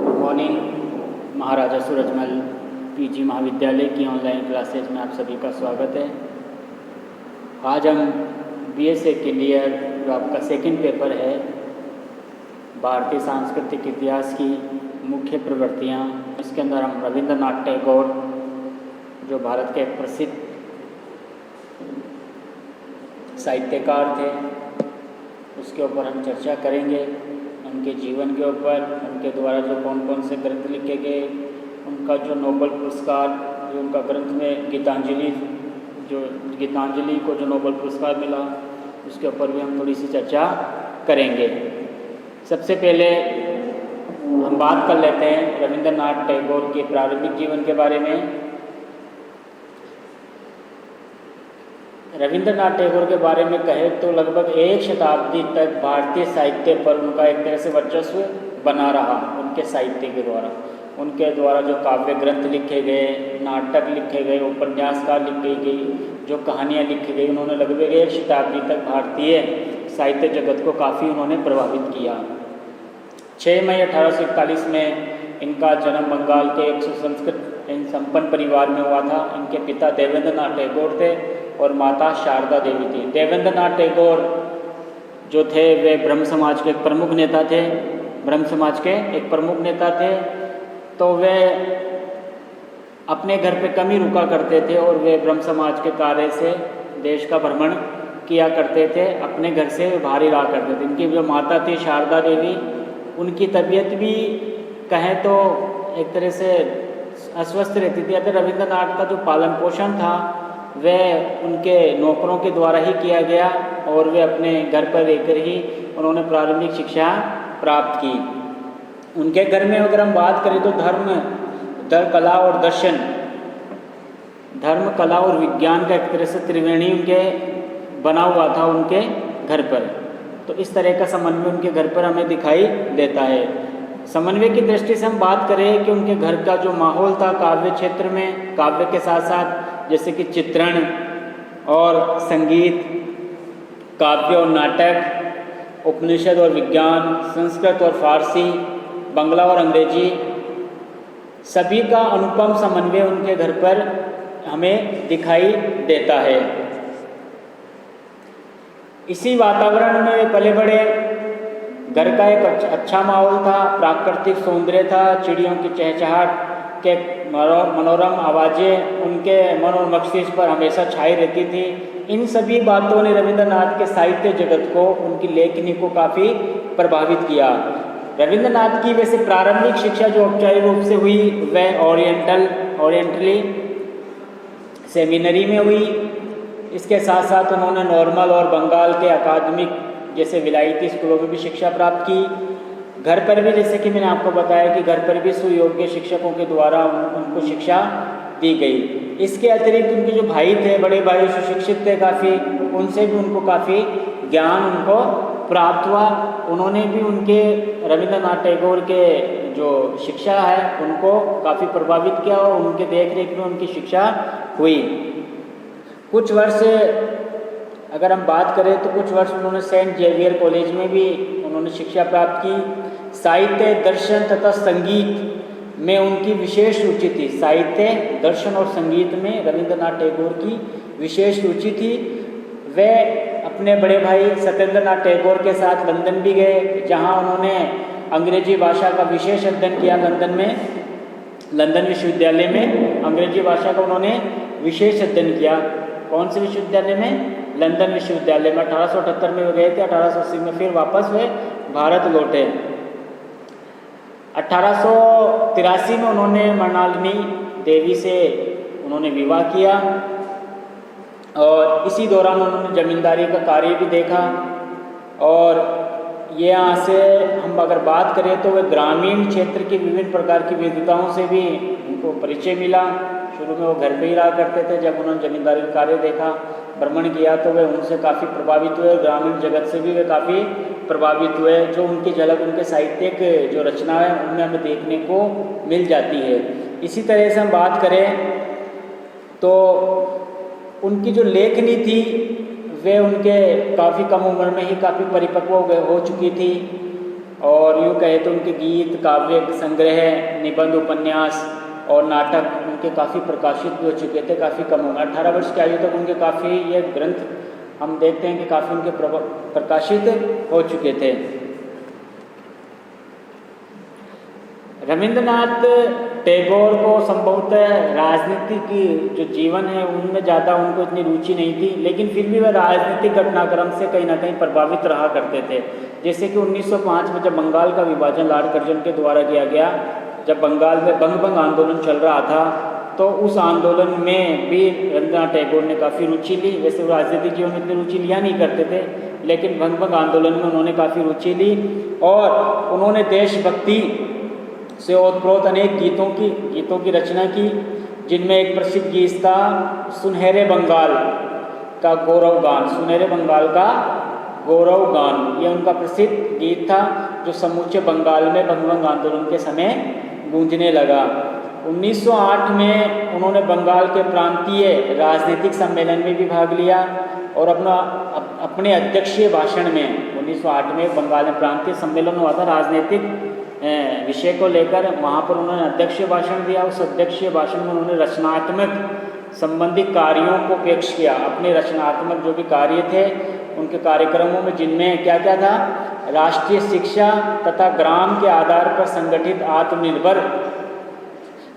Morning. महाराजा Surajmal PG महाविद्यालय की online classes में आप सभी का स्वागत है। आज हम बीए सेकेंड ईयर जो आपका सेकंड पेपर है, भारतीय सांस्कृतिक इतिहास की मुख्य प्रवृत्तियाँ, इसके अंदर हम रविंद्रनाथ टैगोर जो भारत के प्रसिद्ध साहित्यकार थे उसके ऊपर हम चर्चा करेंगे। उनके जीवन के ऊपर, उनके द्वारा जो कौन कौन से ग्रंथ लिखे गए, उनका जो नोबेल पुरस्कार, जो उनका ग्रंथ में गीतांजलि को जो नोबेल पुरस्कार मिला, उसके ऊपर भी हम थोड़ी सी चर्चा करेंगे। सबसे पहले हम बात कर लेते हैं रविंद्रनाथ टैगोर के प्रारंभिक जीवन के बारे में। रविंद्रनाथ टैगोर के बारे में कहें तो लगभग एक शताब्दी तक भारतीय साहित्य पर उनका एक तरह से वर्चस्व बना रहा। उनके साहित्य के द्वारा, उनके द्वारा जो काव्य ग्रंथ लिखे गए, नाटक लिखे गए, उपन्यासकार लिखी गई, जो कहानियाँ लिखी गई, उन्होंने लगभग एक शताब्दी तक भारतीय साहित्य जगत को काफ़ी उन्होंने प्रभावित किया। 6 मई 1841 में इनका जन्म बंगाल के एक सुसंस्कृत संपन्न परिवार में हुआ था। इनके पिता देवेंद्रनाथ टैगोर थे और माता शारदा देवी थी। देवेंद्रनाथ टैगोर जो थे वे ब्रह्म समाज के एक प्रमुख नेता थे। ब्रह्म समाज के एक प्रमुख नेता थे, तो वे अपने घर पे कम ही रुका करते थे और वे ब्रह्म समाज के कार्य से देश का भ्रमण किया करते थे। अपने घर से बाहर ही रहा करते थे। इनकी जो माता थी शारदा देवी, उनकी तबीयत भी कहें तो एक तरह से अस्वस्थ रहती थी। अतः रविंद्रनाथ का जो पालन पोषण था वह उनके नौकरों के द्वारा ही किया गया और वे अपने घर पर रहकर ही उन्होंने प्रारंभिक शिक्षा प्राप्त की। उनके घर में अगर हम बात करें तो कला और दर्शन, धर्म, कला और विज्ञान का एक तरह से त्रिवेणी उनके बना हुआ था उनके घर पर। तो इस तरह का समन्वय उनके घर पर हमें दिखाई देता है। समन्वय की दृष्टि से हम बात करें कि उनके घर का जो माहौल था काव्य क्षेत्र में, काव्य के साथ साथ जैसे कि चित्रण और संगीत, काव्य और नाटक, उपनिषद और विज्ञान, संस्कृत और फारसी, बंगला और अंग्रेजी, सभी का अनुपम समन्वय उनके घर पर हमें दिखाई देता है। इसी वातावरण में पले बड़े। घर का एक अच्छा माहौल था, प्राकृतिक सौंदर्य था, चिड़ियों की चहचहाट के मनोरम आवाज़ें उनके मन और मस्तिष्क पर हमेशा छाई रहती थी। इन सभी बातों ने रविंद्रनाथ के साहित्य जगत को, उनकी लेखनी को काफ़ी प्रभावित किया। रविंद्रनाथ की वैसे प्रारंभिक शिक्षा जो औपचारिक रूप से हुई वह ओरिएंटली सेमिनरी में हुई। इसके साथ साथ उन्होंने नॉर्मल और बंगाल के अकादमिक जैसे विलायती स्कूलों में भी शिक्षा प्राप्त की। घर पर भी, जैसे कि मैंने आपको बताया कि घर पर भी सुयोग्य शिक्षकों के द्वारा उनको शिक्षा दी गई। इसके अतिरिक्त उनके जो भाई थे, बड़े भाई सुशिक्षित थे काफ़ी, उनसे भी उनको काफ़ी ज्ञान उनको प्राप्त हुआ। उन्होंने भी उनके रविंद्रनाथ टैगोर के जो शिक्षा है उनको काफ़ी प्रभावित किया और उनके देख रेख में उनकी शिक्षा हुई। कुछ वर्ष अगर हम बात करें तो कुछ वर्ष उन्होंने सेंट जेवियर कॉलेज में भी उन्होंने शिक्षा प्राप्त की। साहित्य, दर्शन तथा संगीत में उनकी विशेष रुचि थी। साहित्य, दर्शन और संगीत में रविंद्रनाथ टैगोर की विशेष रुचि थी। वे अपने बड़े भाई सत्येंद्रनाथ टैगोर के साथ लंदन भी गए, जहां उन्होंने अंग्रेजी भाषा का विशेष अध्ययन किया। लंदन विश्वविद्यालय में अंग्रेजी भाषा का उन्होंने विशेष अध्ययन किया। कौन से विश्वविद्यालय में? लंदन विश्वविद्यालय में। 1878 में वे गए थे, 1880 में फिर वापस वे भारत लौटे। 1883 में उन्होंने मृणालिनी देवी से उन्होंने विवाह किया और इसी दौरान उन्होंने जमींदारी का कार्य भी देखा। और ये यहाँ से हम अगर बात करें तो वे ग्रामीण क्षेत्र की विभिन्न प्रकार की विविधताओं से भी उनको परिचय मिला। शुरू में वो घर पे ही रहा करते थे। जब उन्होंने जमींदारी का कार्य देखा, भ्रमण किया, तो वे उनसे काफ़ी प्रभावित हुए। ग्रामीण जगत से भी वे काफ़ी प्रभावित हुए। जो उनकी झलक उनके साहित्यिक जो रचना है उनमें हमें देखने को मिल जाती है। इसी तरह से हम बात करें तो उनकी जो लेखनी थी वे उनके काफ़ी कम उम्र में ही काफ़ी परिपक्व हो चुकी थी। और यूँ कहे तो उनके गीत, काव्य संग्रह, निबंध, उपन्यास और नाटक उनके काफ़ी प्रकाशित भी हो चुके थे काफ़ी कम उम्र, 18 वर्ष की आयु तक उनके काफ़ी ये ग्रंथ हम देखते हैं कि काफ़ी उनके प्रकाशित हो चुके थे। रविंद्रनाथ टैगोर को संभवतः राजनीति की जो जीवन है उनमें ज़्यादा उनको इतनी रुचि नहीं थी, लेकिन फिर भी वह राजनीतिक घटनाक्रम से कहीं ना कहीं प्रभावित रहा करते थे। जैसे कि 1905 में जब बंगाल का विभाजन लॉर्ड कर्जन के द्वारा किया गया, जब बंगाल में बंग आंदोलन चल रहा था, तो उस आंदोलन में भी रविंद्रनाथ टैगोर ने काफ़ी रुचि ली। वैसे वो राजनीतिक जीवन में इतनी रुचि लिया नहीं करते थे, लेकिन भंग आंदोलन में उन्होंने काफ़ी रुचि ली और उन्होंने देशभक्ति से ओतप्रोत अनेक गीतों की रचना की, जिनमें एक प्रसिद्ध गीत था सुनहरे बंगाल का गौरव गान। सुनहरे बंगाल का गौरव गान, ये उनका प्रसिद्ध गीत था जो समूचे बंगाल में भंग आंदोलन के समय गूंजने लगा। 1908 में उन्होंने बंगाल के प्रांतीय राजनीतिक सम्मेलन में भी भाग लिया और अपने अध्यक्षीय भाषण में 1908 में बंगाल में प्रांतीय सम्मेलन हुआ था राजनीतिक विषय को लेकर, वहाँ पर उन्होंने अध्यक्षीय भाषण दिया। उस अध्यक्षीय भाषण में उन्होंने रचनात्मक संबंधित कार्यों को पेश किया, अपने रचनात्मक जो भी कार्य थे उनके कार्यक्रमों में, जिनमें क्या क्या था, राष्ट्रीय शिक्षा तथा ग्राम के आधार पर संगठित आत्मनिर्भर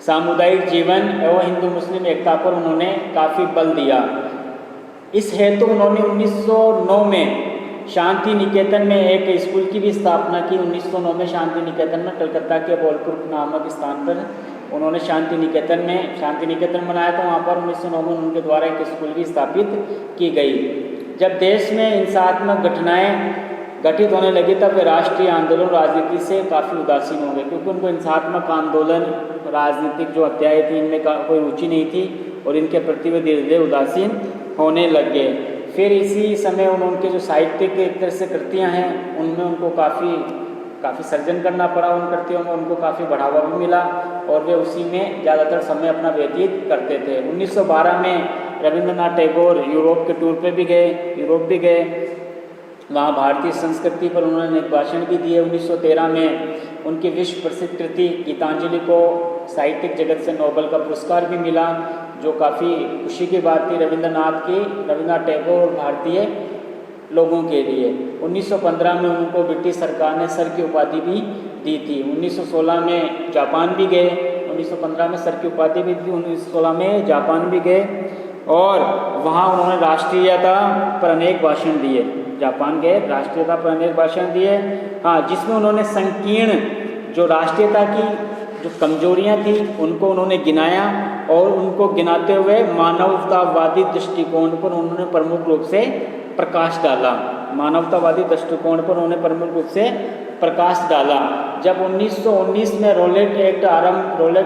सामुदायिक जीवन एवं हिंदू मुस्लिम एकता पर उन्होंने काफ़ी बल दिया। इस हेतु उन्होंने 1909 में शांति निकेतन में एक स्कूल की भी स्थापना की। 1909 में शांति निकेतन में कलकत्ता के बोलपुर नामक स्थान पर उन्होंने शांति निकेतन बनाया था। वहाँ पर 1909 में उनके द्वारा एक स्कूल भी स्थापित की गई। जब देश में हिंसात्मक घटनाएं घटित होने लगी तब वे राष्ट्रीय आंदोलन राजनीति से काफ़ी उदासीन हो गए, क्योंकि उनको हिंसात्मक आंदोलन, राजनीतिक जो हत्याएँ थी, इनमें कोई रुचि नहीं थी और इनके प्रति वे धीरे धीरे उदासीन होने लग गए। फिर इसी समय उनके जो साहित्यिक एक तरह से कृतियाँ हैं उनमें उनको काफ़ी सर्जन करना पड़ा। उन कृतियों में उनको काफ़ी बढ़ावा भी मिला और वे उसी में ज़्यादातर समय अपना व्यतीत करते थे। 1912 में रविंद्रनाथ टैगोर यूरोप के टूर पे भी गए, वहाँ भारतीय संस्कृति पर उन्होंने एक भाषण भी दिए। 1913 में उनकी विश्व प्रसिद्ध कृति गीतांजलि को साहित्यिक जगत से नोबेल का पुरस्कार भी मिला, जो काफ़ी खुशी की बात थी रविंद्रनाथ टैगोर और भारतीय लोगों के लिए। 1915 में उनको ब्रिटिश सरकार ने सर की उपाधि भी दी थी। 1916 में जापान भी गए, 1915 में सर की उपाधि भी दी, 1916 में जापान भी गए और वहाँ उन्होंने राष्ट्रीयता पर अनेक भाषण दिए। जापान गए, राष्ट्रीयता पर अनेक भाषण दिए, हाँ, जिसमें उन्होंने संकीर्ण जो राष्ट्रीयता की जो कमजोरियां थी उनको उन्होंने गिनाया और उनको गिनाते हुए मानवतावादी दृष्टिकोण पर उन्होंने प्रमुख रूप से प्रकाश डाला। मानवतावादी दृष्टिकोण पर उन्होंने प्रमुख रूप से प्रकाश डाला। जब 1919 में रॉलेट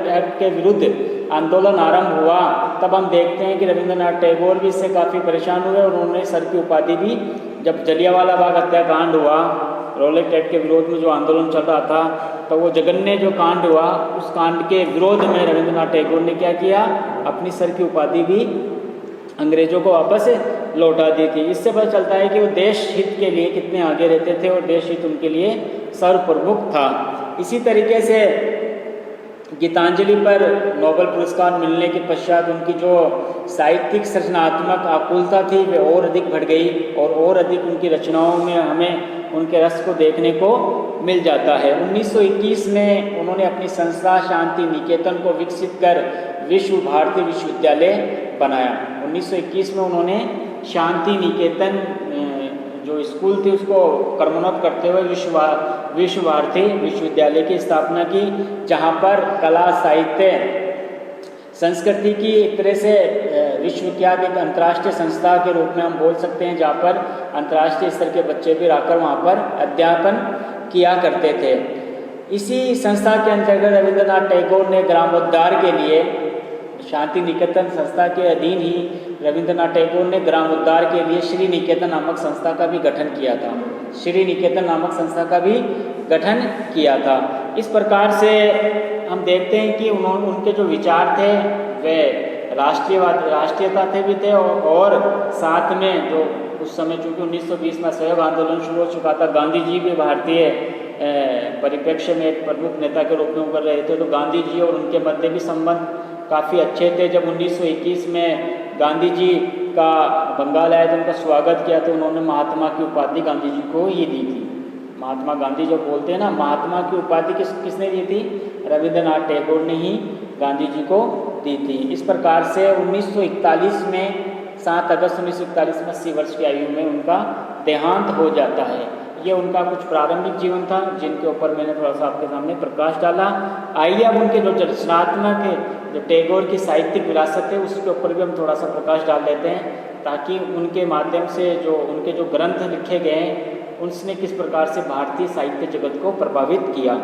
एक्ट के विरुद्ध आंदोलन आरंभ हुआ, तब हम देखते हैं कि रविंद्रनाथ टैगोर भी इससे काफ़ी परेशान हुए और उन्होंने सर की उपाधि भी, जब जलियांवाला बाग हत्याकांड हुआ, रॉलेट एक्ट के विरोध में जो आंदोलन चल रहा था, तो वो जघन्य जो कांड हुआ, उस कांड के विरोध में रविंद्रनाथ टैगोर ने क्या किया, अपनी सर की उपाधि भी अंग्रेजों को वापस लौटा दी थी। इससे पता चलता है कि वो देश हित के लिए कितने आगे रहते थे और देश हित उनके लिए सर्वप्रमुख था। इसी तरीके से गीतांजलि पर नोबेल पुरस्कार मिलने के पश्चात उनकी जो साहित्यिक सृजनात्मक आकुलता थी वे और अधिक बढ़ गई और अधिक उनकी रचनाओं में हमें उनके रस को देखने को मिल जाता है। 1921 में उन्होंने अपनी संस्था शांति निकेतन को विकसित कर विश्व भारती विश्वविद्यालय बनाया। 1921 में उन्होंने शांति निकेतन जो स्कूल थी उसको क्रमोन्नत करते हुए विश्व भारती विश्वविद्यालय की स्थापना की, जहाँ पर कला, साहित्य, संस्कृति की एक तरह से विश्वविख्यात एक अंतर्राष्ट्रीय संस्था के रूप में हम बोल सकते हैं, जहाँ पर अंतर्राष्ट्रीय स्तर के बच्चे भी आकर वहाँ पर अध्यापन किया करते थे। इसी संस्था के अंतर्गत रविंद्रनाथ टैगोर ने ग्रामोद्धार के लिए, शांति निकेतन संस्था के अधीन ही रविंद्रनाथ टैगोर ने ग्रामोद्धार के लिए श्री निकेतन नामक संस्था का भी गठन किया था। श्री निकेतन नामक संस्था का भी गठन किया था। इस प्रकार से हम देखते हैं कि उनके जो विचार थे वे राष्ट्रीयता थे भी थे, और साथ में जो उस समय चूँकि 1920 में असहयोग आंदोलन शुरू हो चुका था, गांधी जी भी भारतीय परिप्रेक्ष्य में एक प्रमुख नेता के रूप में उभर रहे थे, तो गांधी जी और उनके मध्य भी संबंध काफ़ी अच्छे थे। जब 1921 में गांधी जी का बंगाल आए तो उनका स्वागत किया, तो उन्होंने महात्मा की उपाधि गांधी जी को ही दी थी। महात्मा गांधी जो बोलते हैं ना, महात्मा की उपाधि किसने दी थी? रविंद्रनाथ टैगोर ने ही गांधी जी को दी थी। इस प्रकार से 1941 में 7 अगस्त 1941 में 80 वर्ष की आयु में उनका देहांत हो जाता है। ये उनका कुछ प्रारंभिक जीवन था, जिनके ऊपर मैंने थोड़ा सा आपके सामने प्रकाश डाला। आइए अब उनके जो रचनात्मक है, जो टैगोर की साहित्यिक विरासत है, उसके ऊपर भी हम थोड़ा सा प्रकाश डाल देते हैं, ताकि उनके माध्यम से जो उनके जो ग्रंथ लिखे गए हैं, उसने किस प्रकार से भारतीय साहित्य जगत को प्रभावित किया।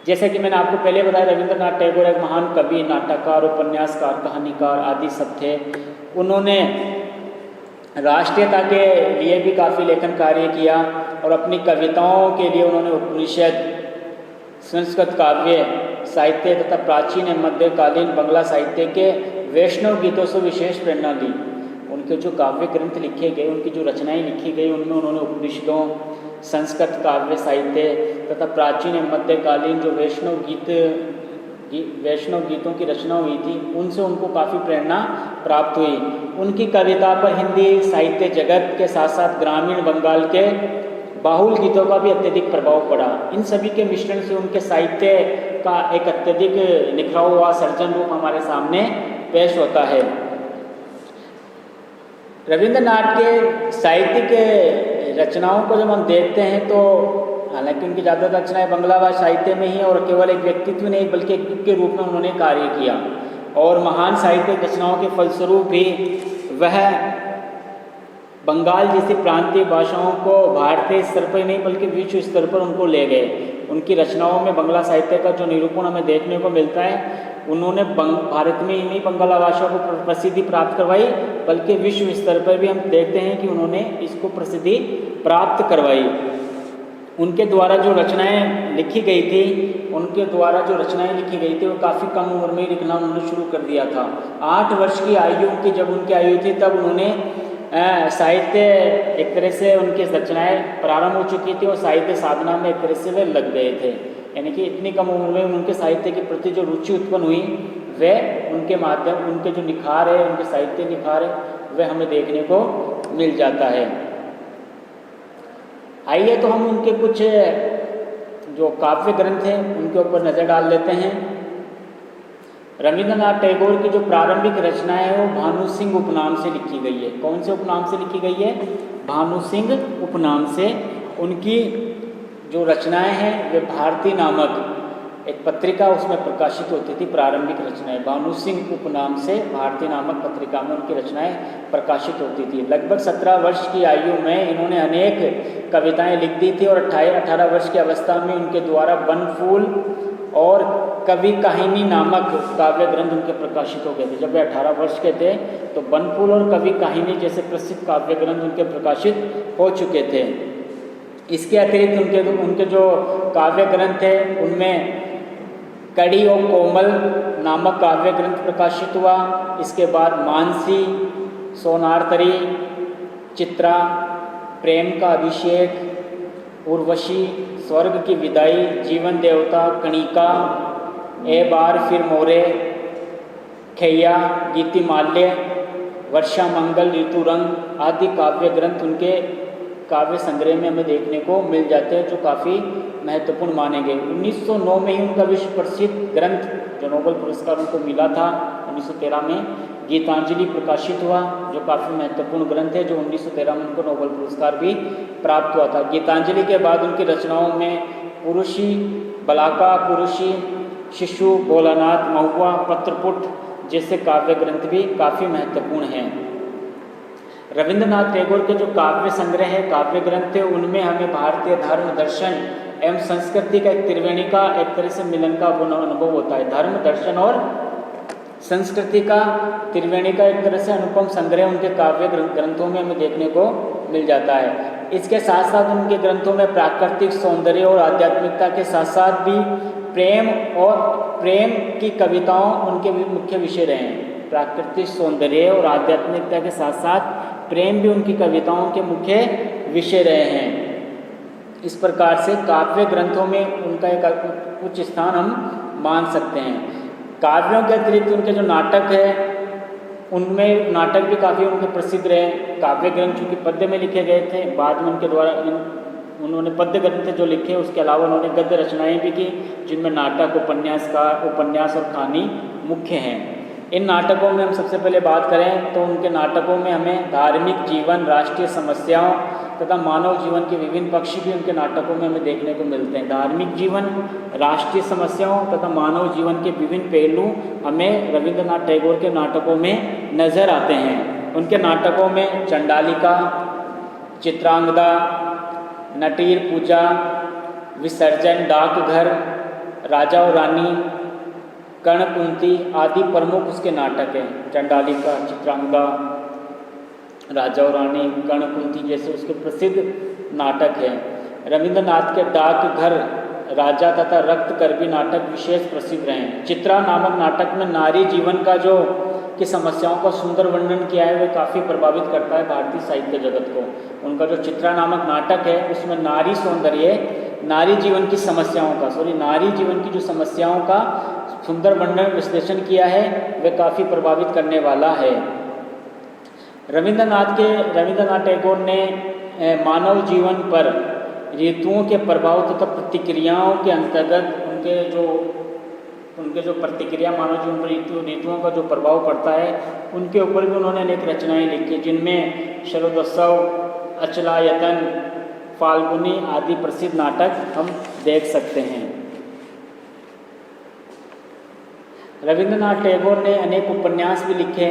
जैसे कि मैंने आपको पहले बताया, रविंद्रनाथ टैगोर एक महान कवि, नाटककार, उपन्यासकार, कहानीकार आदि सब थे। उन्होंने राष्ट्रीयता के लिए भी काफ़ी लेखन कार्य किया, और अपनी कविताओं के लिए उन्होंने उपनिषद, संस्कृत काव्य साहित्य तथा प्राचीन एवं मध्यकालीन बंगला साहित्य के वैष्णव गीतों से विशेष प्रेरणा ली। उनके जो काव्य ग्रंथ लिखे गए, उनकी जो रचनाएं लिखी गई, उनमें उन्होंने उपनिषदों, संस्कृत काव्य साहित्य तथा प्राचीन एवं मध्यकालीन जो वैष्णव गीतों की रचना हुई थी, उनसे उनको काफ़ी प्रेरणा प्राप्त हुई। उनकी कविता पर हिंदी साहित्य जगत के साथ साथ ग्रामीण बंगाल के बाहुल गीतों का भी अत्यधिक प्रभाव पड़ा। इन सभी के मिश्रण से उनके साहित्य का एक अत्यधिक निखरा हुआ सर्जन रूप हमारे सामने पेश होता है। रविंद्रनाथ के साहित्यिक रचनाओं को जब हम देखते हैं, तो हालांकि उनकी ज़्यादा रचनाएं बंगला भाषा साहित्य में ही, और केवल एक व्यक्तित्व नहीं बल्कि एक के रूप में उन्होंने कार्य किया, और महान साहित्यिक रचनाओं के फलस्वरूप भी वह बंगाल जैसी प्रांतीय भाषाओं को भारतीय स्तर पर नहीं बल्कि विश्व स्तर पर उनको ले गए। उनकी रचनाओं में बंगला साहित्य का जो निरूपण हमें देखने को मिलता है, उन्होंने भारत में ही नहीं बंगला भाषा को प्रसिद्धि प्राप्त करवाई, बल्कि विश्व स्तर पर भी हम देखते हैं कि उन्होंने इसको प्रसिद्धि प्राप्त करवाई। उनके द्वारा जो रचनाएं लिखी गई थी, वो काफ़ी कम उम्र में ही लिखना उन्होंने शुरू कर दिया था। 8 वर्ष की आयु की जब उनकी आयु थी, तब उन्होंने साहित्य एक तरह से उनकी रचनाएं प्रारंभ हो चुकी थी, और साहित्य साधना में एक तरह से वे लग गए थे। यानी कि इतनी कम उम्र में उनके साहित्य के प्रति जो रुचि उत्पन्न हुई, वह उनके माध्यम, उनके जो निखार है, उनके साहित्य निखार है, वह हमें देखने को मिल जाता है। आइए तो हम उनके कुछ जो काव्य ग्रंथ हैं उनके ऊपर नज़र डाल लेते हैं। रविंद्रनाथ टैगोर की जो प्रारंभिक रचनाएं है, वो भानु सिंह उपनाम से लिखी गई है। कौन से उपनाम से लिखी गई है? भानु सिंह उपनाम से। उनकी जो रचनाएं हैं वे भारती नामक एक पत्रिका, उसमें प्रकाशित होती थी प्रारंभिक रचनाएं। भानु सिंह उपनाम से भारती नामक पत्रिका में उनकी रचनाएं प्रकाशित होती थी। लगभग 17 वर्ष की आयु में इन्होंने अनेक कविताएं लिख दी थी, और 18 वर्ष की अवस्था में उनके द्वारा बनफूल और कवि कहानी नामक काव्य ग्रंथ उनके प्रकाशित हो गए थे। जब वे 18 वर्ष के थे, तो बनफूल और कवि कहानी जैसे प्रसिद्ध काव्य ग्रंथ उनके प्रकाशित हो चुके थे। इसके अतिरिक्त उनके जो काव्य ग्रंथ है, उनमें कड़ी और कोमल नामक काव्य ग्रंथ प्रकाशित हुआ। इसके बाद मानसी, सोनारतरी, चित्रा, प्रेम का अभिषेक, उर्वशी, स्वर्ग की विदाई, जीवन देवता, कणिका, ए बार फिर मोरे, खैया, गीतिमाल्य, वर्षा मंगल, ऋतुरंग आदि काव्य ग्रंथ उनके काव्य संग्रह में हमें देखने को मिल जाते हैं, जो काफ़ी महत्वपूर्ण माने गए। 1909 में ही उनका विश्व प्रसिद्ध ग्रंथ, जो नोबेल पुरस्कार उनको मिला था 1913 में, गीतांजलि प्रकाशित हुआ, जो काफ़ी महत्वपूर्ण ग्रंथ है, जो 1913 में उनको नोबेल पुरस्कार भी प्राप्त हुआ था। गीतांजलि के बाद उनकी रचनाओं में पुरुषी, बलाका पुरुषी, शिशु, भोलानाथ, महुआ, पत्रपुट जैसे काव्य ग्रंथ भी काफ़ी महत्वपूर्ण हैं। रविंद्रनाथ टैगोर के जो काव्य संग्रह है, काव्य ग्रंथ है, उनमें हमें भारतीय धर्म, दर्शन एवं संस्कृति का एक त्रिवेणी का एक तरह से मिलन का अनुभव होता है। धर्म, दर्शन और संस्कृति का त्रिवेणी का एक तरह से अनुपम संग्रह उनके काव्य ग्रंथों में हमें देखने को मिल जाता है। इसके साथ साथ उनके ग्रंथों में प्राकृतिक सौंदर्य और आध्यात्मिकता के साथ साथ भी प्रेम की कविताओं उनके भी मुख्य विषय रहे हैं। प्राकृतिक सौंदर्य और आध्यात्मिकता के साथ साथ प्रेम भी उनकी कविताओं के मुख्य विषय रहे हैं। इस प्रकार से काव्य ग्रंथों में उनका एक उच्च स्थान हम मान सकते हैं। काव्यों के अतिरिक्त उनके जो नाटक है उनमें नाटक भी काफ़ी उनके प्रसिद्ध रहे। काव्य ग्रंथ चूँकि पद्य में लिखे गए थे, बाद में उनके द्वारा उन्होंने पद्य ग्रंथ जो लिखे, उसके अलावा उन्होंने गद्य रचनाएं भी की, जिनमें नाटक, उपन्यास और कहानी मुख्य हैं। इन नाटकों में हम सबसे पहले बात करें तो उनके नाटकों में हमें धार्मिक जीवन, राष्ट्रीय समस्याओं तथा मानव जीवन के विभिन्न पक्ष भी उनके नाटकों में हमें देखने को मिलते हैं। धार्मिक जीवन, राष्ट्रीय समस्याओं तथा मानव जीवन के विभिन्न पहलू हमें रविंद्रनाथ टैगोर के नाटकों में नजर आते हैं। उनके नाटकों में चंडालिका, चित्रांगदा, नटीर पूजा, विसर्जन, डाकघर, राजा और रानी, कर्णकुंती आदि प्रमुख उसके नाटक हैं। चंडालिका, चित्रांगदा, राजा और रानी, कर्णकुंती जैसे उसके प्रसिद्ध नाटक हैं। रविंद्रनाथ के डाकघर, राजा तथा रक्त कर भी नाटक विशेष प्रसिद्ध रहे हैं। चित्रा नामक नाटक में नारी जीवन का जो की समस्याओं का सुंदर वर्णन किया है, वह काफ़ी प्रभावित करता है भारतीय साहित्य जगत को। उनका जो चित्रा नामक नाटक है उसमें नारी सौंदर्य, नारी जीवन की समस्याओं का सुंदर वर्णन विश्लेषण किया है, वह काफ़ी प्रभावित करने वाला है। रविंद्रनाथ टैगोर ने मानव जीवन पर ऋतुओं के प्रभाव तथा प्रतिक्रियाओं के अंतर्गत उनके जो प्रतिक्रिया मानव जीवन पर ऋतुओं का जो प्रभाव पड़ता है, उनके ऊपर भी उन्होंने अनेक रचनाएं लिखी, जिनमें शरदोत्सव, अचलायतन, फाल्गुनी आदि प्रसिद्ध नाटक हम देख सकते हैं। रविंद्रनाथ टैगोर ने अनेक उपन्यास भी लिखे।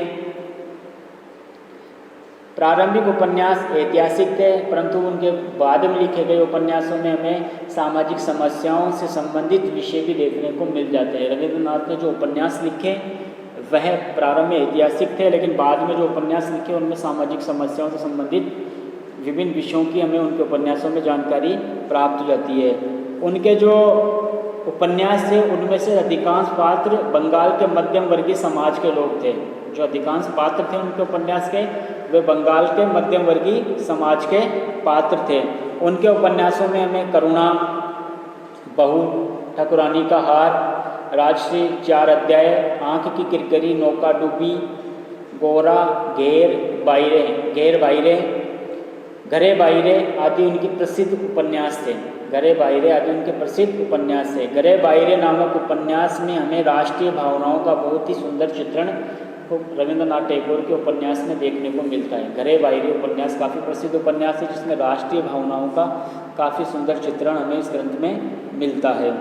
प्रारंभिक उपन्यास ऐतिहासिक थे, परंतु उनके बाद में लिखे गए उपन्यासों में हमें सामाजिक समस्याओं से संबंधित विषय भी देखने को मिल जाते हैं। रविंद्रनाथ ने जो उपन्यास लिखे वह प्रारंभ में ऐतिहासिक थे, लेकिन बाद में जो उपन्यास लिखे उनमें सामाजिक समस्याओं से संबंधित विभिन्न विषयों की हमें उनके उपन्यासों में जानकारी प्राप्त हो जाती है। उनके जो उपन्यास थे उनमें से अधिकांश पात्र बंगाल के मध्यम वर्गीय समाज के लोग थे। जो अधिकांश पात्र थे उनके उपन्यास के, वे बंगाल के मध्यम वर्गीय समाज के पात्र थे। उनके उपन्यासों में हमें करुणा, बहू, ठकुरानी का हार, राजश्री, 4 अध्याय, आँख की किरकिरी, नौका डूबी, गोरा, घेर बाइरे, घरे बाइरे आदि उनके प्रसिद्ध उपन्यास थे। घरे बाइरे नामक उपन्यास में हमें राष्ट्रीय भावनाओं का बहुत ही सुंदर चित्रण रविंद्रनाथ टैगोर के उपन्यास में देखने को मिलता है। घरे बाइरे उपन्यास काफ़ी प्रसिद्ध उपन्यास है, जिसमें राष्ट्रीय भावनाओं का काफ़ी सुंदर चित्रण हमें इस ग्रंथ में मिलता है।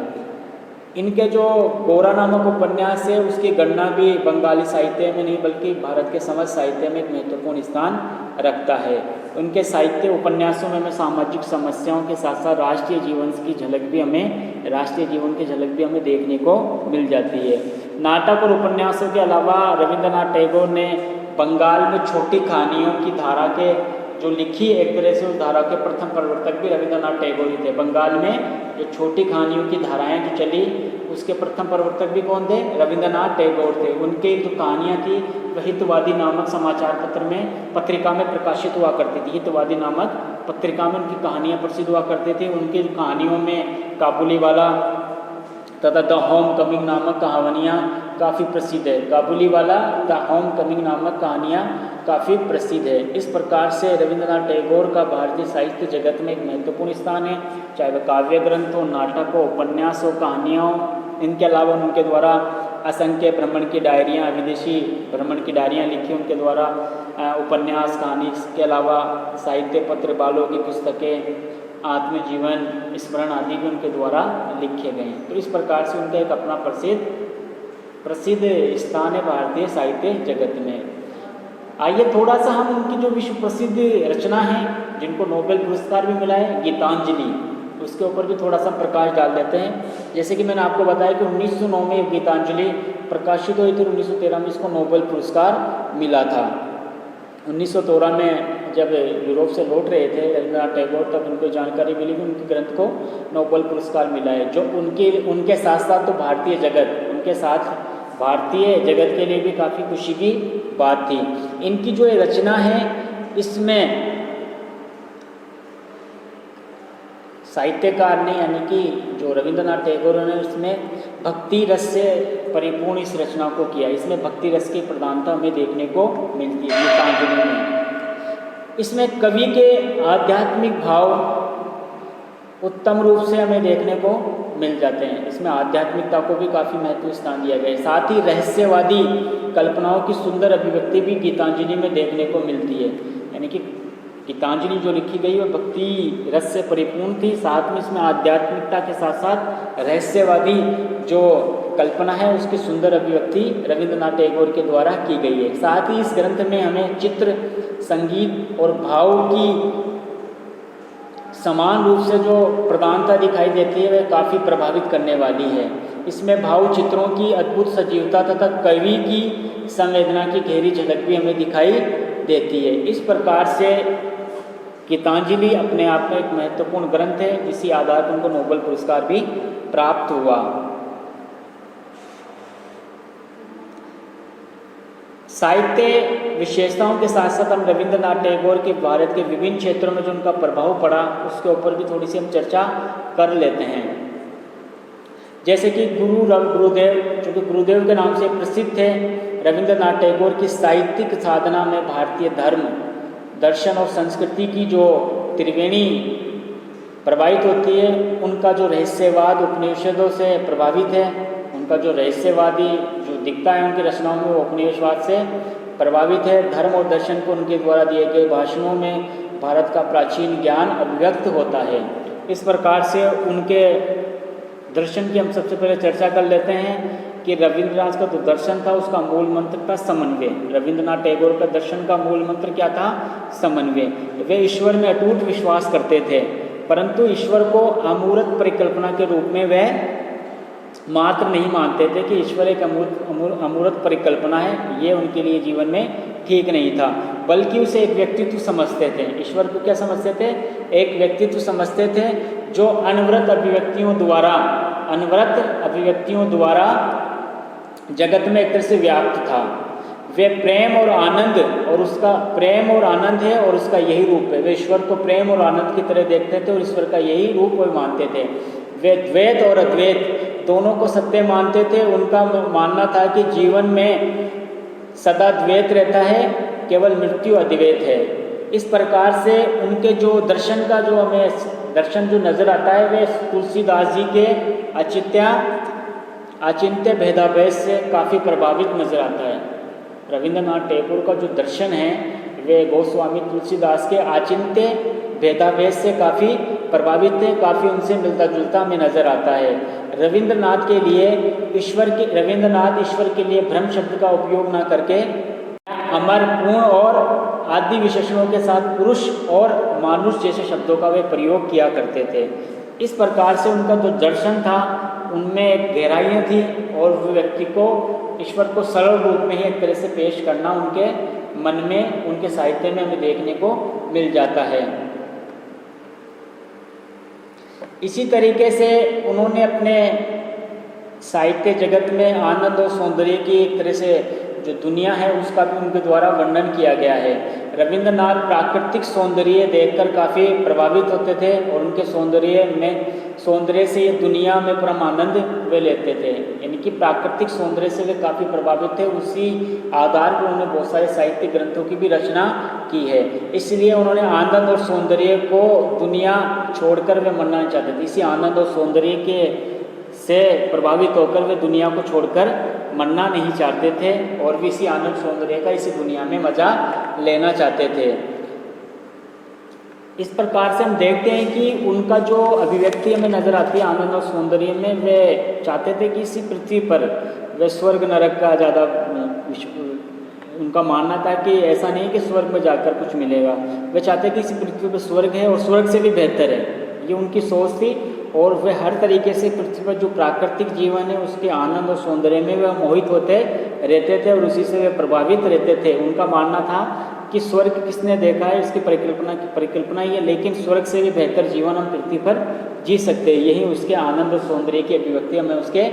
इनके जो गोरा नामक उपन्यास है उसकी गणना भी बंगाली साहित्य में नहीं बल्कि भारत के समस्त साहित्य में एक महत्वपूर्ण स्थान रखता है। उनके साहित्य उपन्यासों में हमें सामाजिक समस्याओं के साथ साथ राष्ट्रीय जीवन की झलक भी हमें देखने को मिल जाती है। नाटक और उपन्यासों के अलावा रविंद्रनाथ टैगोर ने बंगाल में छोटी कहानियों की धारा के जो लिखी, एक तरह से उस धारा के प्रथम प्रवर्तक भी रविंद्रनाथ टैगोर ही थे। बंगाल में जो छोटी कहानियों की धाराएं जो चली उसके प्रथम प्रवर्तक भी कौन थे? रविंद्रनाथ टैगोर थे। उनके जो कहानियाँ थी वह हितवादी नामक समाचार पत्रिका में प्रकाशित हुआ करती थी। हितवादी नामक पत्रिका में उनकी कहानियाँ प्रसिद्ध हुआ करती थी। उनकी कहानियों में काबुलीवाला तथा द होम कमिंग नामक कहानियाँ काफ़ी प्रसिद्ध है। काबुलीवाला, द होम कमिंग नामक कहानियाँ काफ़ी प्रसिद्ध है। इस प्रकार से रविंद्रनाथ टैगोर का भारतीय साहित्य जगत में एक महत्वपूर्ण स्थान है, चाहे वह काव्य ग्रंथ हो, नाटक हो, उपन्यास हो, कहानियाँ हो। इनके अलावा उनके द्वारा असंख्य भ्रमण की डायरियाँ, विदेशी भ्रमण की डायरियाँ लिखी उनके द्वारा, उपन्यास, कहानी, इसके अलावा साहित्य पत्र, बालों की पुस्तकें, आत्मजीवन, स्मरण आदि भी उनके द्वारा लिखे गए हैं। तो इस प्रकार से उनका एक अपना प्रसिद्ध स्थान है भारतीय साहित्य जगत में। आइए थोड़ा सा हम उनकी जो विश्व प्रसिद्ध रचना है जिनको नोबेल पुरस्कार भी मिला है, गीतांजलि, उसके ऊपर भी थोड़ा सा प्रकाश डाल देते हैं। जैसे कि मैंने आपको बताया कि 1909 में गीतांजलि प्रकाशित हुई थी, 1913 में इसको नोबेल पुरस्कार मिला था। 1913 में जब यूरोप से लौट रहे थे रविंद्रनाथ टैगोर, तब उनको जानकारी मिली कि उनके ग्रंथ को नोबेल पुरस्कार मिला है। जो उनके साथ साथ तो भारतीय जगत, उनके साथ भारतीय जगत के लिए भी काफ़ी खुशी की बात थी। इनकी जो ये रचना है इसमें साहित्यकार ने यानी कि जो रविंद्रनाथ टैगोर ने इसमें भक्ति रस से परिपूर्ण इस रचना को किया। इसमें भक्ति रस की प्रधानता हमें देखने को मिलती है गीतांजलि में। इसमें कवि के आध्यात्मिक भाव उत्तम रूप से हमें देखने को मिल जाते हैं। इसमें आध्यात्मिकता को भी काफ़ी महत्व स्थान दिया गया है। साथ ही रहस्यवादी कल्पनाओं की सुंदर अभिव्यक्ति भी गीतांजलि में देखने को मिलती है। यानी कि गीतांजलि जो लिखी गई वह भक्ति रस से परिपूर्ण थी। साथ में इसमें आध्यात्मिकता के साथ साथ रहस्यवादी जो कल्पना है उसकी सुंदर अभिव्यक्ति रविंद्रनाथ टैगोर के द्वारा की गई है। साथ ही इस ग्रंथ में हमें चित्र, संगीत और भाव की समान रूप से जो प्रधानता दिखाई देती है वह काफ़ी प्रभावित करने वाली है। इसमें भाव चित्रों की अद्भुत सजीवता तथा कवि की संवेदना की गहरी झलक भी हमें दिखाई देती है। इस प्रकार से गीतांजलि अपने आप में एक महत्वपूर्ण ग्रंथ है, इसी आधार पर उनको नोबेल पुरस्कार भी प्राप्त हुआ। साहित्य विशेषताओं के साथ साथ हम रविंद्रनाथ टैगोर के भारत के विभिन्न क्षेत्रों में जो उनका प्रभाव पड़ा उसके ऊपर भी थोड़ी सी हम चर्चा कर लेते हैं। जैसे कि गुरुदेव, जो कि गुरुदेव के नाम से प्रसिद्ध थे, रविंद्रनाथ टैगोर की साहित्यिक साधना में भारतीय धर्म, दर्शन और संस्कृति की जो त्रिवेणी प्रभावित होती है। उनका जो रहस्यवाद उपनिषदों से प्रभावित है, उनका जो रहस्यवादी जो दिखता है उनकी रचनाओं में वो उपनिवेशवाद से प्रभावित है। धर्म और दर्शन को उनके द्वारा दिए गए भाषणों में भारत का प्राचीन ज्ञान अभिव्यक्त होता है। इस प्रकार से उनके दर्शन की हम सबसे पहले चर्चा कर लेते हैं कि रविंद्रनाथ का जो दर्शन था उसका मूल मंत्र था समन्वय। रविंद्रनाथ टैगोर का दर्शन का मूल मंत्र क्या था? समन्वय। वे ईश्वर में अटूट विश्वास करते थे, परंतु ईश्वर को अमूर्त परिकल्पना के रूप में वे मात्र नहीं मानते थे कि ईश्वर एक अमूर्त परिकल्पना है, ये उनके लिए जीवन में ठीक नहीं था, बल्कि उसे एक व्यक्तित्व समझते थे। ईश्वर को क्या समझते थे? एक व्यक्तित्व समझते थे जो अनवरत अभिव्यक्तियों द्वारा जगत में एक तरह से व्याप्त था। वे प्रेम और आनंद है और उसका यही रूप है। वे ईश्वर को प्रेम और आनंद की तरह देखते थे और ईश्वर का यही रूप वे मानते थे। वे द्वैत और अद्वैत दोनों को सत्य मानते थे। उनका मानना था कि जीवन में सदा द्वैत रहता है, केवल मृत्यु अद्वैत है। इस प्रकार से उनके जो दर्शन का जो हमें दर्शन जो नज़र आता है वे तुलसीदास जी के अचिंत्य भेदाभेद से काफ़ी प्रभावित नजर आता है। रविंद्रनाथ टैगोर का जो दर्शन है वे गोस्वामी तुलसीदास के अचिंत्य भेदाभेद से काफ़ी प्रभावित है, काफ़ी उनसे मिलता जुलता हमें नजर आता है। रविंद्रनाथ ईश्वर के लिए ब्रह्म शब्द का उपयोग न करके अमर, पूर्ण और आदि विशेषणों के साथ पुरुष और मानुष जैसे शब्दों का वे प्रयोग किया करते थे। इस प्रकार से उनका जो दर्शन था उनमें एक गहराइयाँ थी और वो व्यक्ति को ईश्वर को सरल रूप में ही एक तरह से पेश करना उनके मन में, उनके साहित्य में हमें देखने को मिल जाता है। इसी तरीके से उन्होंने अपने साहित्य जगत में आनंद और सौंदर्य की एक तरह से जो दुनिया है उसका भी उनके द्वारा वर्णन किया गया है। रविंद्रनाथ प्राकृतिक सौंदर्य देखकर काफ़ी प्रभावित होते थे और उनके सौंदर्य से ये दुनिया में परम आनंद वे लेते थे, यानी कि प्राकृतिक सौंदर्य से वे काफ़ी प्रभावित थे। उसी आधार पर उन्होंने बहुत सारे साहित्य ग्रंथों की भी रचना की है। इसलिए उन्होंने आनंद और सौंदर्य को दुनिया छोड़कर वे मरना नहीं चाहते थे। इसी आनंद और सौंदर्य के से प्रभावित होकर वे दुनिया को छोड़कर मरना नहीं चाहते थे और भी इसी आनंद सौंदर्य का इसी दुनिया में मजा लेना चाहते थे। इस प्रकार से हम देखते हैं कि उनका जो अभिव्यक्ति हमें नजर आती है आनंद और सौंदर्य में, वे चाहते थे कि इसी पृथ्वी पर वे स्वर्ग नरक का ज़्यादा, उनका मानना था कि ऐसा नहीं कि स्वर्ग में जाकर कुछ मिलेगा, वे चाहते कि इसी पृथ्वी पर स्वर्ग है और स्वर्ग से भी बेहतर है, ये उनकी सोच थी। और वे हर तरीके से पृथ्वी पर जो प्राकृतिक जीवन है उसके आनंद और सौंदर्य में वे मोहित होते रहते थे और उसी से वे प्रभावित रहते थे। उनका मानना था कि स्वर्ग किसने देखा है, इसकी परिकल्पना ही है, लेकिन स्वर्ग से भी बेहतर जीवन हम पृथ्वी पर जी सकते हैं। यही उसके आनंद और सौंदर्य की अभिव्यक्ति हमें उसके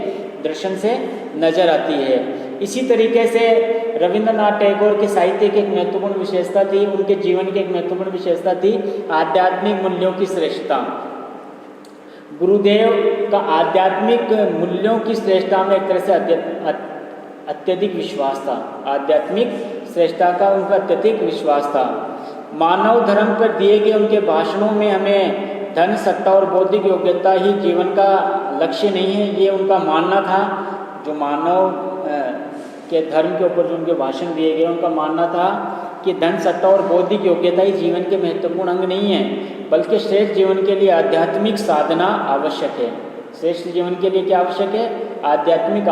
दर्शन से नजर आती है। इसी तरीके से रविंद्रनाथ टैगोर के साहित्य की एक महत्वपूर्ण विशेषता थी, उनके जीवन की एक महत्वपूर्ण विशेषता थी आध्यात्मिक मूल्यों की श्रेष्ठता। गुरुदेव का आध्यात्मिक मूल्यों की श्रेष्ठता में एक तरह से अत्यधिक विश्वास था। आध्यात्मिक श्रेष्ठता का उनका अत्यधिक विश्वास था। मानव धर्म पर दिए गए उनके भाषणों में हमें धन, सत्ता और बौद्धिक योग्यता ही जीवन का लक्ष्य नहीं है, ये उनका मानना था। जो मानव के धर्म के ऊपर जो उनके भाषण दिए गए, उनका मानना था कि धन, सत्ता और बौद्धिक योग्यता ही जीवन के महत्वपूर्ण अंग नहीं है, बल्कि श्रेष्ठ जीवन के लिए आध्यात्मिक साधना आवश्यक है। श्रेष्ठ जीवन के लिए क्या आवश्यक है? आध्यात्मिक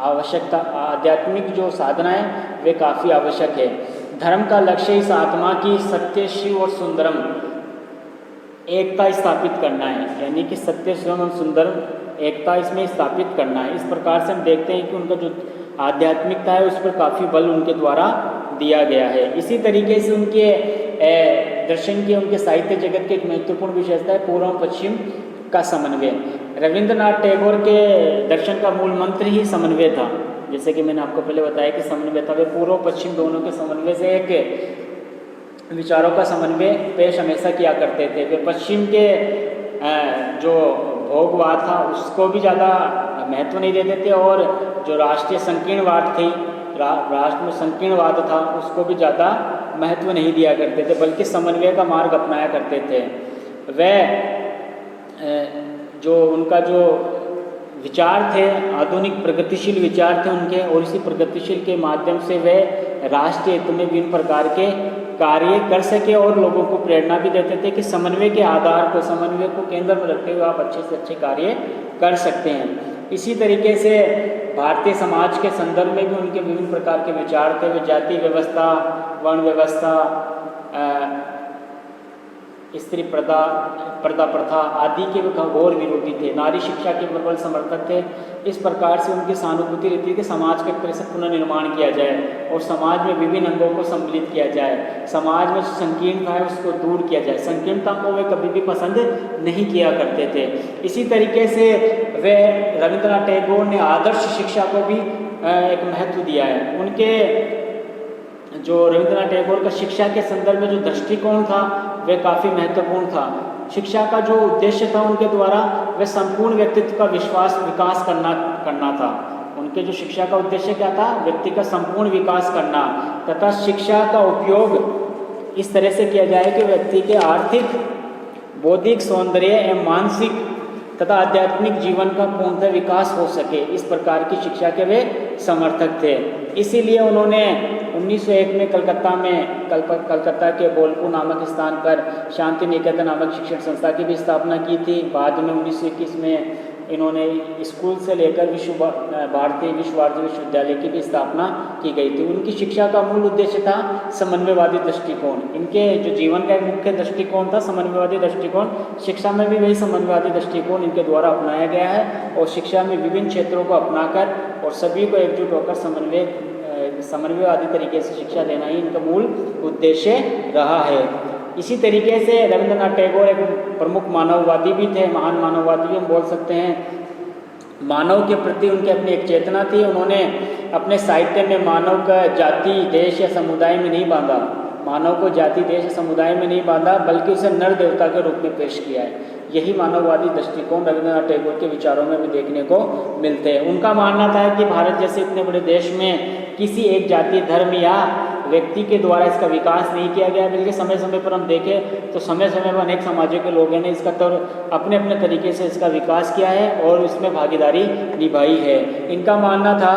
आवश्यकता, आध्यात्मिक जो साधना है वे काफ़ी आवश्यक है। धर्म का लक्ष्य इस आत्मा की सत्य, शिव और सुंदरम एकता स्थापित करना है, यानी कि सत्य, शिवम और सुंदरम एकता इसमें स्थापित करना है। इस प्रकार से हम देखते हैं कि उनका जो आध्यात्मिकता है उस पर काफ़ी बल उनके द्वारा दिया गया है। इसी तरीके से उनके दर्शन की, उनके साहित्य जगत की एक महत्वपूर्ण विशेषता है पूर्व पश्चिम का समन्वय। रविंद्रनाथ टैगोर के दर्शन का मूल मंत्र ही समन्वय था। जैसे कि मैंने आपको पहले बताया कि समन्वय था, वे पूर्व पश्चिम दोनों के समन्वय से एक विचारों का समन्वय पेश हमेशा किया करते थे। वे पश्चिम के जो भोगवाद था उसको भी ज़्यादा महत्व नहीं देते थे, और जो राष्ट्रीय संकीर्णवाद थी, राष्ट्र में संकीर्णवाद था, उसको भी ज़्यादा महत्व नहीं दिया करते थे, बल्कि समन्वय का मार्ग अपनाया करते थे। वह जो उनका जो विचार थे, आधुनिक प्रगतिशील विचार थे उनके, और इसी प्रगतिशील के माध्यम से वे राष्ट्रीय हित में विभिन्न प्रकार के कार्य कर सके और लोगों को प्रेरणा भी देते थे कि समन्वय के आधार पर, समन्वय को केंद्र में रखते हुए आप अच्छे से अच्छे कार्य कर सकते हैं। इसी तरीके से भारतीय समाज के संदर्भ में भी उनके विभिन्न प्रकार के विचार थे। वे जाति व्यवस्था, वर्ण व्यवस्था, स्त्री प्रथा आदि के घोर विरोधी थे। नारी शिक्षा के प्रबल समर्थक थे। इस प्रकार से उनकी सहानुभूति रहती है कि समाज के तरह से पुनर्निर्माण किया जाए और समाज में विभिन्न अंगों को सम्मिलित किया जाए, समाज में जो संकीर्णता है उसको दूर किया जाए। संकीर्णता को वे कभी भी पसंद नहीं किया करते थे। इसी तरीके से वे रविंद्रनाथ टैगोर ने आदर्श शिक्षा को भी एक महत्व दिया है। उनके जो रविंद्रनाथ टैगोर का शिक्षा के संदर्भ में जो दृष्टिकोण था वह काफ़ी महत्वपूर्ण था। शिक्षा का जो उद्देश्य था उनके द्वारा वह संपूर्ण व्यक्तित्व का विकास करना था। उनके जो शिक्षा का उद्देश्य क्या था? व्यक्ति का संपूर्ण विकास करना, तथा शिक्षा का उपयोग इस तरह से किया जाए कि व्यक्ति के आर्थिक, बौद्धिक, सौंदर्य एवं मानसिक तथा आध्यात्मिक जीवन का पूर्णतः विकास हो सके। इस प्रकार की शिक्षा के वे समर्थक थे। इसीलिए उन्होंने 1901 में कलकत्ता के बोलपुर नामक स्थान पर शांति निकेतन नामक शिक्षण संस्था की भी स्थापना की थी। बाद में 1921 में इन्होंने स्कूल से लेकर भारतीय विश्वविद्यालय की भी स्थापना की गई थी। उनकी शिक्षा का मूल उद्देश्य था समन्वयवादी दृष्टिकोण। इनके जो जीवन का एक मुख्य दृष्टिकोण था समन्वयवादी दृष्टिकोण। शिक्षा में भी वही समन्वयवादी दृष्टिकोण इनके द्वारा अपनाया गया है, और शिक्षा में विभिन्न क्षेत्रों को अपनाकर और सभी को एकजुट होकर समन्वयवादी तरीके से शिक्षा देना ही इनका मूल उद्देश्य रहा है। इसी तरीके से रविंद्रनाथ टैगोर एक प्रमुख मानववादी भी थे, महान मानववादी भी हम बोल सकते हैं। मानव के प्रति उनकी अपनी एक चेतना थी। उन्होंने अपने साहित्य में मानव का जाति, देश या समुदाय में नहीं बांधा, मानव को जाति, देश या समुदाय में नहीं बांधा, बल्कि उसे नर देवता के रूप में पेश किया है। यही मानववादी दृष्टिकोण रविंद्रनाथ टैगोर के विचारों में भी देखने को मिलते हैं। उनका मानना था कि भारत जैसे इतने बड़े देश में किसी एक जाति, धर्म या व्यक्ति के द्वारा इसका विकास नहीं किया गया, बल्कि समय समय पर हम देखें तो समय समय पर अनेक समाजों के लोगों ने इसका अपने अपने तरीके से इसका विकास किया है और इसमें भागीदारी निभाई है। इनका मानना था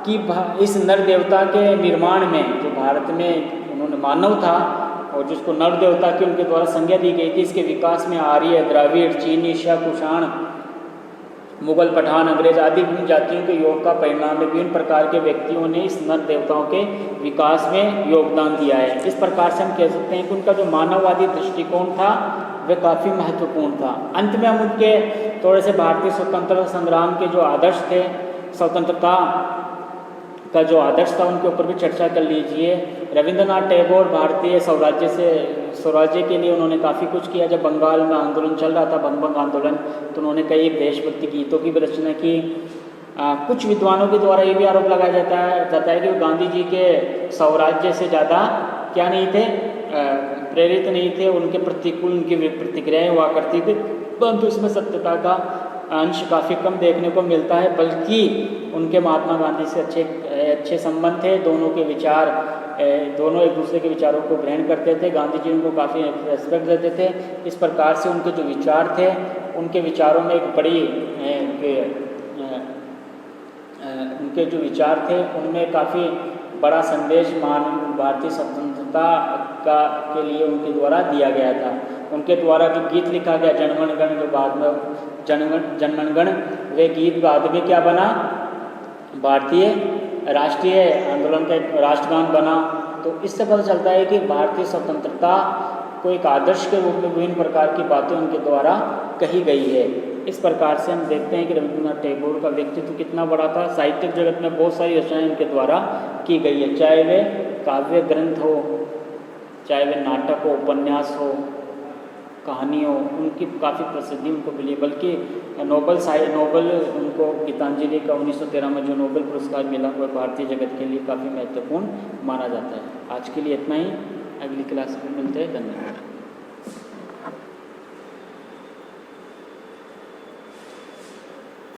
कि इस नर देवता के निर्माण में जो भारत में उन्होंने मानव था और जिसको नर देवता की उनके द्वारा संज्ञा दी गई थी, इसके विकास में आर्य, द्राविड़, चीनी, कुषाण, मुगल, पठान, अंग्रेज आदि विभिन्न जातियों के योग का परिणाम है। विभिन्न प्रकार के व्यक्तियों ने इस नर देवताओं के विकास में योगदान दिया है। इस प्रकार से हम कह सकते हैं कि उनका जो मानववादी दृष्टिकोण था वे काफ़ी महत्वपूर्ण था। अंत में हम उनके थोड़े से भारतीय स्वतंत्रता संग्राम के जो आदर्श थे, स्वतंत्रता का जो आदर्श था, उनके ऊपर भी चर्चा कर लीजिए। रविंद्रनाथ टैगोर भारतीय स्वराज्य के लिए उन्होंने काफ़ी कुछ किया। जब बंगाल में आंदोलन चल रहा था, भंग आंदोलन, तो उन्होंने कई देशभक्ति गीतों की भी रचना की। कुछ विद्वानों के द्वारा ये भी आरोप लगाया जाता है कि वो गांधी जी के स्वराज्य से ज़्यादा क्या नहीं थे, प्रेरित नहीं थे। उनके प्रतिकूल उनकी प्रतिक्रियाएँ हुआ करती थी, परंतु इसमें सत्यता का अंश काफ़ी कम देखने को मिलता है। बल्कि उनके महात्मा गांधी से अच्छे संबंध थे। दोनों एक दूसरे के विचारों को ग्रहण करते थे। गांधी जी उनको काफ़ी रेस्पेक्ट देते थे। इस प्रकार से उनके जो विचार थे, उनके विचारों में एक बड़ी उनके जो विचार थे उनमें काफ़ी बड़ा संदेश भारतीय स्वतंत्रता के लिए उनके द्वारा दिया गया था। उनके द्वारा जो गीत लिखा गया जनगण गण, जो बाद में जनगण गण, वे गीत बाद में क्या बना, भारतीय राष्ट्रीय आंदोलन का एक राष्ट्रगान बना। तो इससे पता चलता है कि भारतीय स्वतंत्रता को एक आदर्श के रूप में विभिन्न प्रकार की बातें उनके द्वारा कही गई है। इस प्रकार से हम देखते हैं कि रविंद्रनाथ टैगोर का व्यक्तित्व कितना बड़ा था। साहित्यिक जगत में बहुत सारी रचनाएं उनके द्वारा की गई है, चाहे वे काव्य ग्रंथ हो, चाहे वे नाटक हो, उपन्यास हो, कहानी हो, उनकी काफ़ी प्रसिद्धि उनको मिली। बल्कि नोबल उनको गीतांजलि का 1913 में जो नोबेल पुरस्कार मिला, वह भारतीय जगत के लिए काफ़ी महत्वपूर्ण माना जाता है। आज के लिए इतना ही, अगली क्लास में मिलते हैं। धन्यवाद।